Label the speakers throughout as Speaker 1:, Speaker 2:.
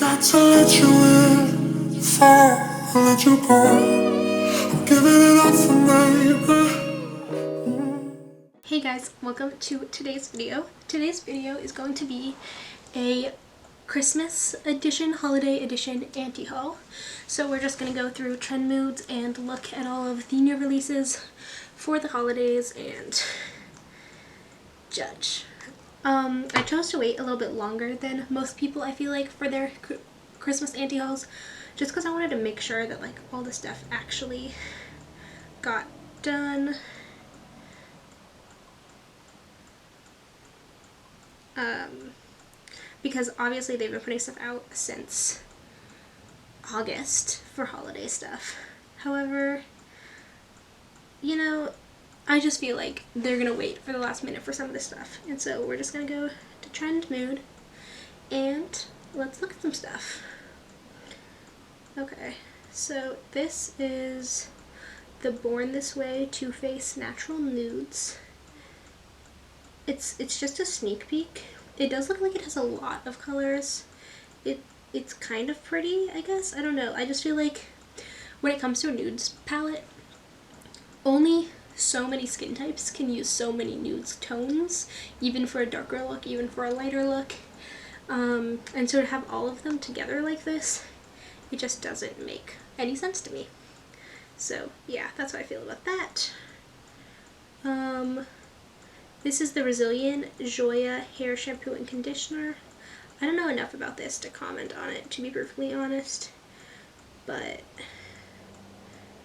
Speaker 1: not to let you in, fall, I let you go. I'm giving it up for maybe.
Speaker 2: Hey guys, welcome to today's video. Today's video is going to be a Christmas edition, holiday edition anti-haul. So we're just going to go through trend moods and look at all of the new releases for the holidays and judge. I chose to wait a little bit longer than most people, I feel like, for their Christmas anti-hauls, just because I wanted to make sure that like all the stuff actually got done. Because obviously they've been putting stuff out since August for holiday stuff. However, you know, I just feel like they're gonna wait for the last minute for some of this stuff. And so we're just gonna go to trend mood and let's look at some stuff. Okay, so this is the Born This Way Too Faced Natural Nudes. It's just a sneak peek. It does look like it has a lot of colors. It's kind of pretty, I guess. I don't know. I just feel like when it comes to a nudes palette, only so many skin types can use so many nudes tones, even for a darker look, even for a lighter look. And so to have all of them together like this, it just doesn't make any sense to me. So yeah, that's how I feel about that. This is the Resilient Joya Hair Shampoo and Conditioner. I don't know enough about this to comment on it, to be perfectly honest. But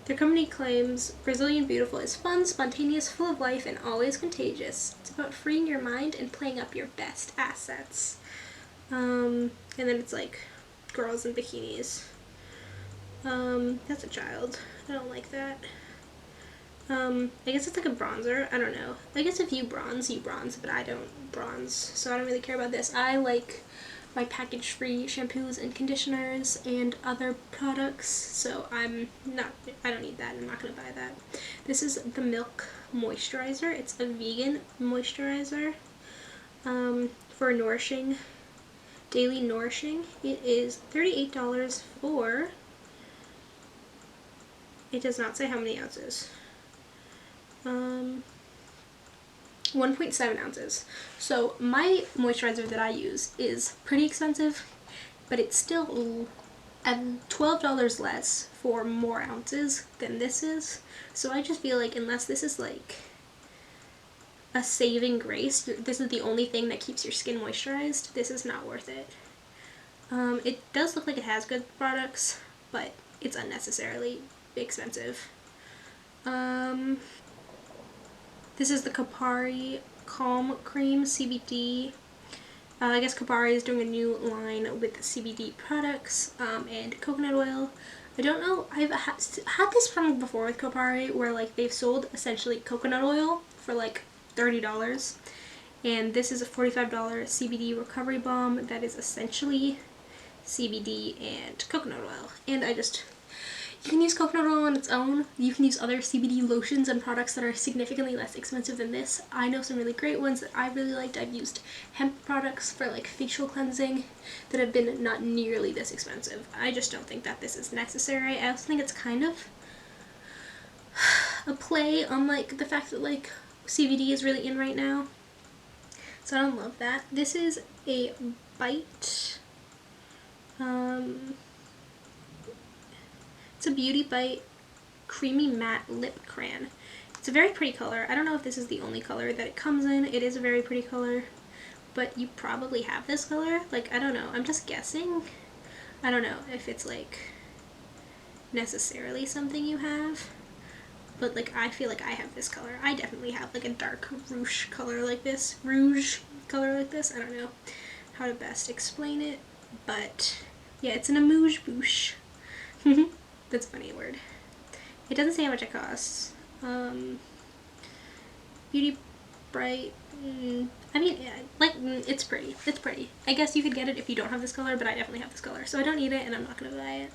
Speaker 2: their company claims Brazilian Beautiful is fun, spontaneous, full of life, and always contagious. It's about freeing your mind and playing up your best assets. And then it's like girls in bikinis. That's a child. I don't like that. I guess it's like a bronzer. I don't know. I guess if you bronze, but I don't bronze, so I don't really care about this. I like my package-free shampoos and conditioners and other products, so I don't need that. I'm not gonna buy that. This is the Milk Moisturizer. It's a vegan moisturizer for nourishing, daily nourishing. It is $38 for, it does not say how many ounces. 1.7 ounces. So my moisturizer that I use is pretty expensive, but it's still $12 less for more ounces than this is. So I just feel like unless this is like a saving grace, this is the only thing that keeps your skin moisturized, this is not worth it. It does look like it has good products, but it's unnecessarily expensive. This is the Kopari Calm Cream CBD. I guess Kopari is doing a new line with CBD products and coconut oil. I don't know, I've had this from before with Kopari where like they've sold essentially coconut oil for like $30. And this is a $45 CBD recovery balm that is essentially CBD and coconut oil. And you can use coconut oil on its own. You can use other CBD lotions and products that are significantly less expensive than this. I know some really great ones that I really liked. I've used hemp products for like facial cleansing that have been not nearly this expensive. I just don't think that this is necessary. I also think it's kind of a play on like the fact that like CBD is really in right now. So I don't love that. This is a Bite. It's a Beauty Bite Creamy Matte Lip Crayon. It's a very pretty color. I don't know if this is the only color that it comes in. It is a very pretty color, but you probably have this color. Like, I don't know. I'm just guessing. I don't know if it's like necessarily something you have, but like I feel like I have this color. I definitely have like a dark rouge color like this. I don't know how to best explain it, but yeah, it's an amuse bouche. That's a funny word. It doesn't say how much it costs. Beauty Bright. I mean, yeah, like, it's pretty. It's pretty. I guess you could get it if you don't have this color, but I definitely have this color, so I don't need it, and I'm not gonna buy it.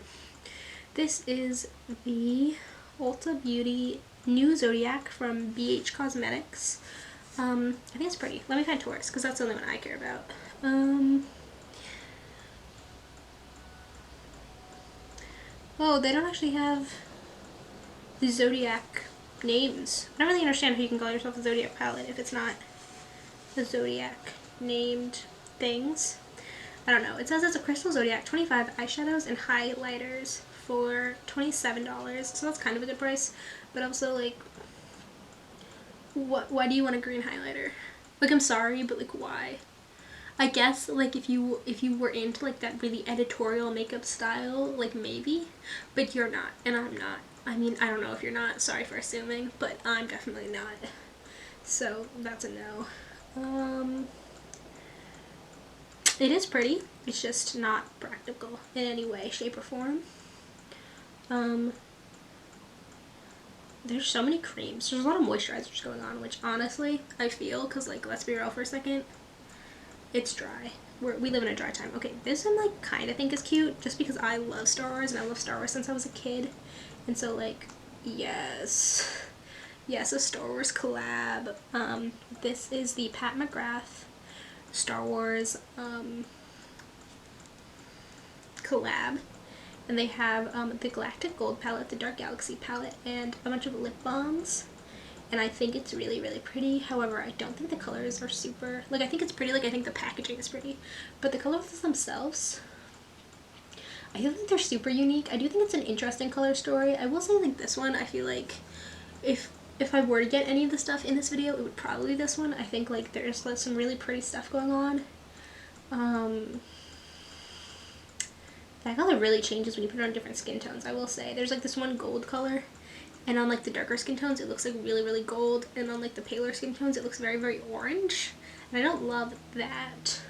Speaker 2: This is the Ulta Beauty New Zodiac from BH Cosmetics. I think it's pretty. Let me find Taurus, because that's the only one I care about. Oh, they don't actually have the zodiac names. I don't really understand how you can call yourself a zodiac palette if it's not the zodiac named things. I don't know. It says it's a crystal zodiac, 25 eyeshadows and highlighters for $27. So that's kind of a good price. But also, like, why do you want a green highlighter? Like, I'm sorry, but like, why? I guess, like, if you were into like that really editorial makeup style, like, maybe, but you're not, and I'm not. I mean, I don't know if you're not, sorry for assuming, but I'm definitely not. So that's a no. It is pretty, it's just not practical in any way, shape, or form. There's so many creams. There's a lot of moisturizers going on, which honestly, I feel, because, like, let's be real for a second, it's dry. We live in a dry time. Okay, this one, like, kind of think is cute, just because I love Star Wars, and I love Star Wars since I was a kid. And so, like, yes, a Star Wars collab. This is the Pat McGrath Star Wars collab, and they have the Galactic Gold palette, the Dark Galaxy palette, and a bunch of lip balms. And I think it's really, really pretty. However, I don't think the colors are super, like, I think it's pretty, like, I think the packaging is pretty, but the colors themselves, I don't think they're super unique. I do think it's an interesting color story. I will say, like, this one, I feel like if I were to get any of the stuff in this video, it would probably be this one. I think, like, there's, like, some really pretty stuff going on. That color really changes when you put it on different skin tones, I will say. There's, like, this one gold color, and on, like, the darker skin tones, it looks, like, really, really gold, and on, like, the paler skin tones, it looks very, very orange. And I don't love that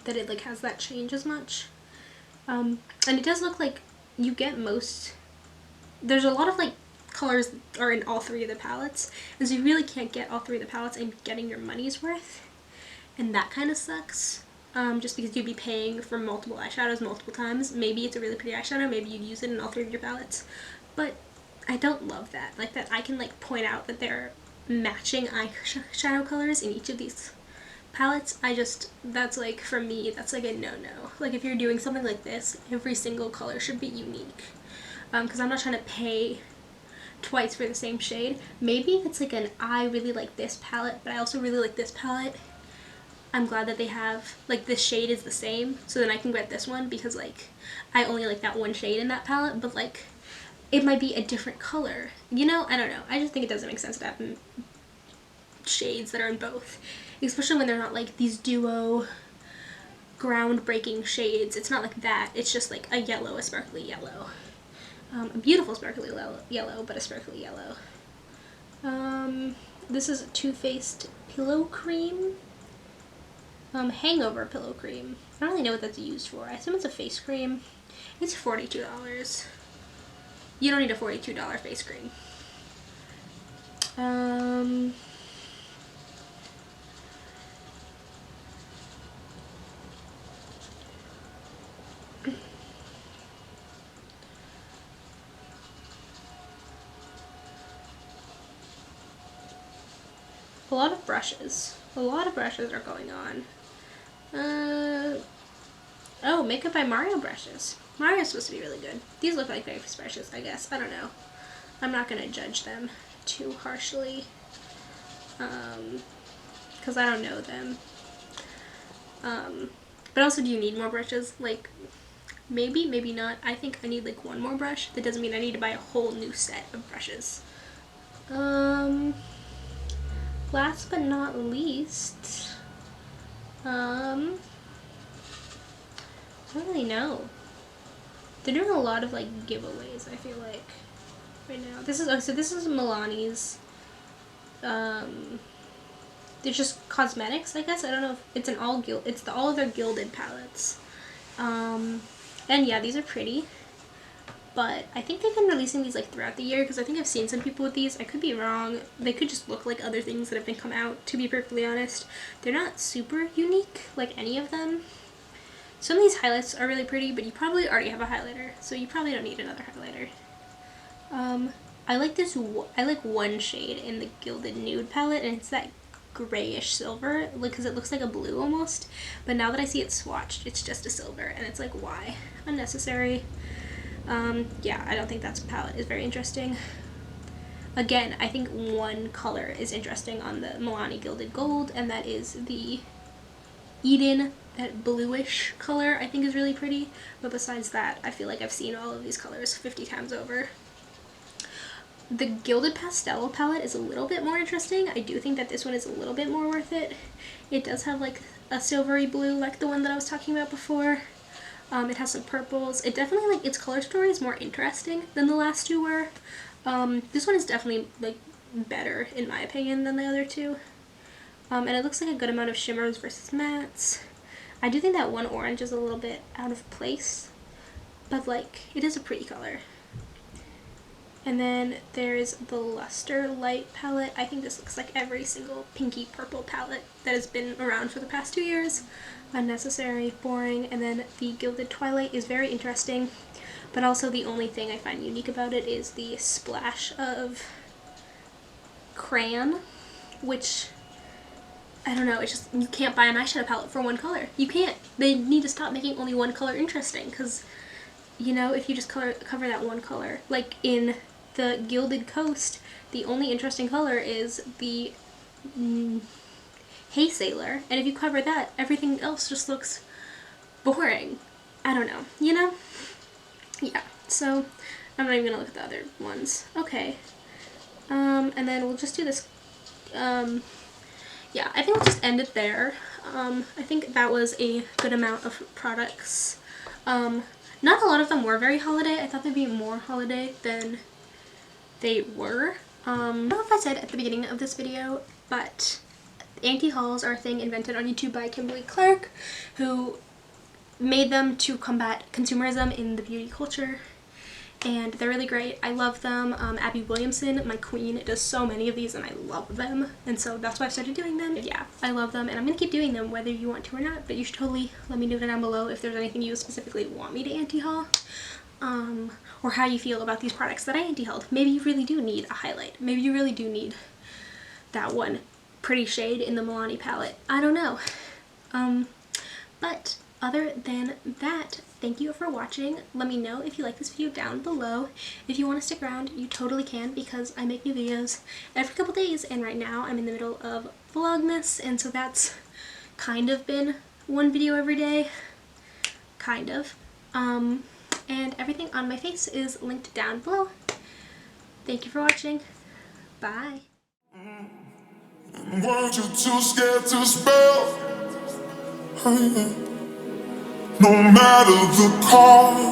Speaker 2: it, like, has that change as much. And it does look like you get there's a lot of, like, colors are in all three of the palettes, and so you really can't get all three of the palettes and getting your money's worth, and that kind of sucks. Just because you'd be paying for multiple eyeshadows multiple times. Maybe it's a really pretty eyeshadow, maybe you'd use it in all three of your palettes, but I don't love that. Like, that I can, like, point out that they're matching eyeshadow colors in each of these palettes. That's, like, for me, that's, like, a no-no. Like, if you're doing something like this, every single color should be unique. Because I'm not trying to pay twice for the same shade. Maybe if it's, like, I really like this palette, but I also really like this palette, I'm glad that they have, like, this shade is the same, so then I can get this one, because, like, I only like that one shade in that palette, but, like, it might be a different color, you know? I don't know. I just think it doesn't make sense to have shades that are in both, especially when they're not, like, these duo groundbreaking shades. It's not like that. It's just, like, a sparkly yellow. A beautiful sparkly yellow, but a sparkly yellow. This is Too Faced Pillow Cream. Hangover Pillow Cream. I don't really know what that's used for. I assume it's a face cream. It's $42. You don't need a $42 face cream. A lot of brushes. A lot of brushes are going on. Oh, Makeup by Mario brushes. Mario's supposed to be really good. These look like face brushes, I guess. I don't know. I'm not going to judge them too harshly, because I don't know them. But also, do you need more brushes? Like, maybe, maybe not. I think I need, like, one more brush. That doesn't mean I need to buy a whole new set of brushes. Last but not least, I don't really know. They're doing a lot of, like, giveaways, I feel like, right now. This is Milani's, they're just cosmetics, I guess. I don't know if it's it's all of their gilded palettes. And yeah, these are pretty, but I think they've been releasing these, like, throughout the year, because I think I've seen some people with these. I could be wrong. They could just look like other things that have been come out, to be perfectly honest. They're not super unique, like, any of them. Some of these highlights are really pretty, but you probably already have a highlighter, so you probably don't need another highlighter. I like one shade in the Gilded Nude palette, and it's that grayish silver, like, because it looks like a blue almost, but now that I see it swatched, it's just a silver, and it's like, why? Unnecessary. Yeah, I don't think that palette is very interesting. Again, I think one color is interesting on the Milani Gilded Gold, and that is the Eden, that bluish color I think is really pretty. But besides that, I feel like I've seen all of these colors 50 times over. The Gilded Pastel palette is a little bit more interesting. I do think that this one is a little bit more worth it. It does have like a silvery blue like the one that I was talking about before. It has some purples. It definitely, like, its color story is more interesting than the last two were. This one is definitely, like, better in my opinion than the other two. And it looks like a good amount of shimmers versus mattes. I do think that one orange is a little bit out of place, but like, it is a pretty color. And then there's the Luster Light palette. I think this looks like every single pinky purple palette that has been around for the past 2 years. Unnecessary, boring. And then the Gilded Twilight is very interesting, but also the only thing I find unique about it is the splash of crayon, which, I don't know, it's just, you can't buy an eyeshadow palette for one color. You can't. They need to stop making only one color interesting, because, you know, if you just cover that one color, like in the Gilded Coast, the only interesting color is the Hay Sailor, and if you cover that, everything else just looks boring. I don't know, you know? Yeah, so I'm not even gonna look at the other ones. Okay. And then we'll just do this. Yeah, I think we'll just end it there. I think that was a good amount of products. Not a lot of them were very holiday. I thought there'd be more holiday than they were. I don't know if I said at the beginning of this video, but anti-hauls are a thing invented on YouTube by Kimberly Clark, who made them to combat consumerism in the beauty culture, and they're really great. I love them. Abby Williamson, my queen, does so many of these and I love them, and so that's why I started doing them. Yeah, I love them and I'm gonna keep doing them whether you want to or not, but you should totally let me know down below if there's anything you specifically want me to anti-haul, or how you feel about these products that I anti-hauled. Maybe you really do need a highlight. Maybe you really do need that one pretty shade in the Milani palette. I don't know. But other than that, thank you for watching. Let me know if you like this video down below. If you want to stick around, you totally can, because I make new videos every couple days, and right now I'm in the middle of Vlogmas, and so that's kind of been one video every day. Kind of. And everything on my face is linked down below. Thank you for watching. Bye.
Speaker 1: Weren't you too scared to spell? No matter the cost.